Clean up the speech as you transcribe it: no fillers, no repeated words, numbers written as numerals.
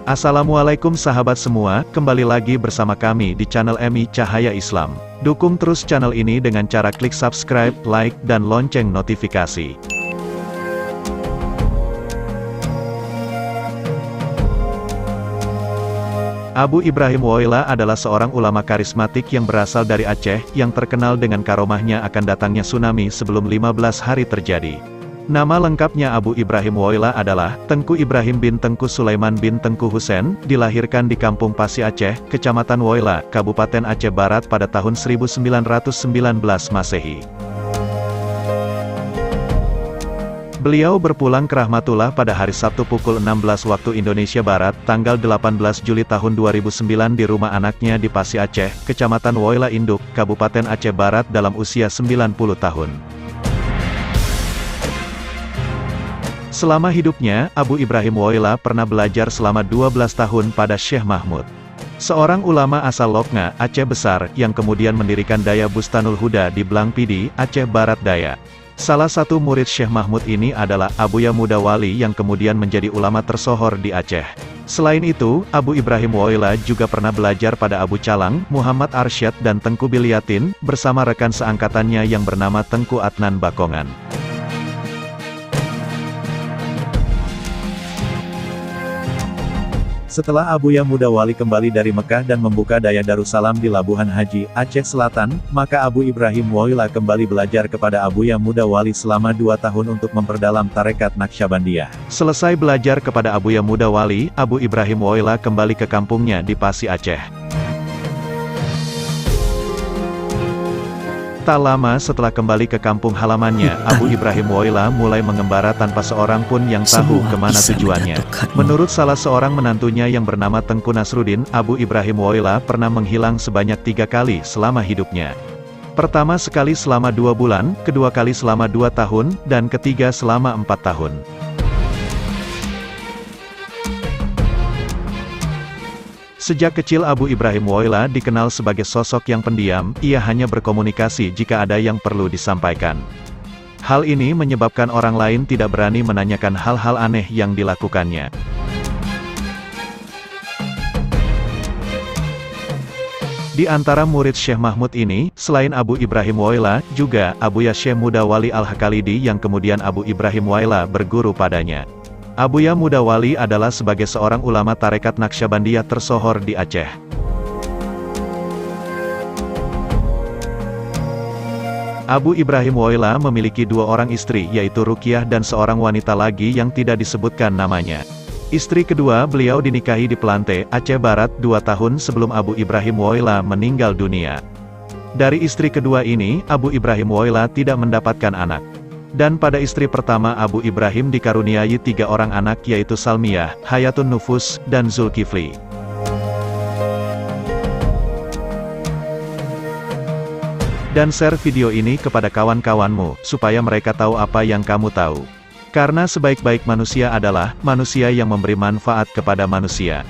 Assalamualaikum sahabat semua, kembali lagi bersama kami di channel MI Cahaya Islam. Dukung terus channel ini dengan cara klik subscribe, like, dan lonceng notifikasi. Abu Ibrahim Woyla adalah seorang ulama karismatik yang berasal dari Aceh, yang terkenal dengan karomahnya akan datangnya tsunami sebelum 15 hari terjadi. Nama lengkapnya Abu Ibrahim Woyla adalah Tengku Ibrahim bin Tengku Sulaiman bin Tengku Husein, dilahirkan di Kampung Pasi Aceh, Kecamatan Woyla, Kabupaten Aceh Barat pada tahun 1919 Masehi. Beliau berpulang ke Rahmatullah pada hari Sabtu pukul 16 waktu Indonesia Barat, tanggal 18 Juli tahun 2009 di rumah anaknya di Pasi Aceh, Kecamatan Woyla Induk, Kabupaten Aceh Barat dalam usia 90 tahun. Selama hidupnya, Abu Ibrahim Woyla pernah belajar selama 12 tahun pada Syekh Mahmud, seorang ulama asal Loknga, Aceh Besar, yang kemudian mendirikan Daya Bustanul Huda di Blangpidi, Aceh Barat Daya. Salah satu murid Syekh Mahmud ini adalah Abuya Mudawali yang kemudian menjadi ulama tersohor di Aceh. Selain itu, Abu Ibrahim Woyla juga pernah belajar pada Abu Calang, Muhammad Arsyad dan Tengku Bilyatin, bersama rekan seangkatannya yang bernama Tengku Adnan Bakongan. Setelah Abuya Mudawali kembali dari Mekah dan membuka Daya Darussalam di Labuhan Haji, Aceh Selatan, maka Abu Ibrahim Woyla kembali belajar kepada Abuya Mudawali selama 2 tahun untuk memperdalam tarekat Naqsyabandiyah. Selesai belajar kepada Abuya Mudawali, Abu Ibrahim Woyla kembali ke kampungnya di Pasi Aceh. Tak lama setelah kembali ke kampung halamannya, Abu Ibrahim Woyla mulai mengembara tanpa seorang pun yang tahu kemana tujuannya. Menurut salah seorang menantunya yang bernama Tengku Nasruddin, Abu Ibrahim Woyla pernah menghilang sebanyak 3 kali selama hidupnya. Pertama sekali selama 2 bulan, kedua kali selama 2 tahun, dan ketiga selama 4 tahun. Sejak kecil Abu Ibrahim Woyla dikenal sebagai sosok yang pendiam, ia hanya berkomunikasi jika ada yang perlu disampaikan. Hal ini menyebabkan orang lain tidak berani menanyakan hal-hal aneh yang dilakukannya. Di antara murid Syekh Mahmud ini, selain Abu Ibrahim Woyla, juga Abuya Syekh Mudawali Al-Hakalidi yang kemudian Abu Ibrahim Woyla berguru padanya. Abuya Mudawali adalah sebagai seorang ulama tarekat Naqsyabandiyah tersohor di Aceh. Abu Ibrahim Woyla memiliki 2 orang istri, yaitu Ruqyah dan seorang wanita lagi yang tidak disebutkan namanya. Istri kedua beliau dinikahi di Plante, Aceh Barat 2 tahun sebelum Abu Ibrahim Woyla meninggal dunia. Dari istri kedua ini, Abu Ibrahim Woyla tidak mendapatkan anak. Dan pada istri pertama Abu Ibrahim dikaruniai 3 orang anak, yaitu Salmiyah, Hayatun Nufus, dan Zulkifli. Dan share video ini kepada kawan-kawanmu, supaya mereka tahu apa yang kamu tahu. Karena sebaik-baik manusia adalah manusia yang memberi manfaat kepada manusia.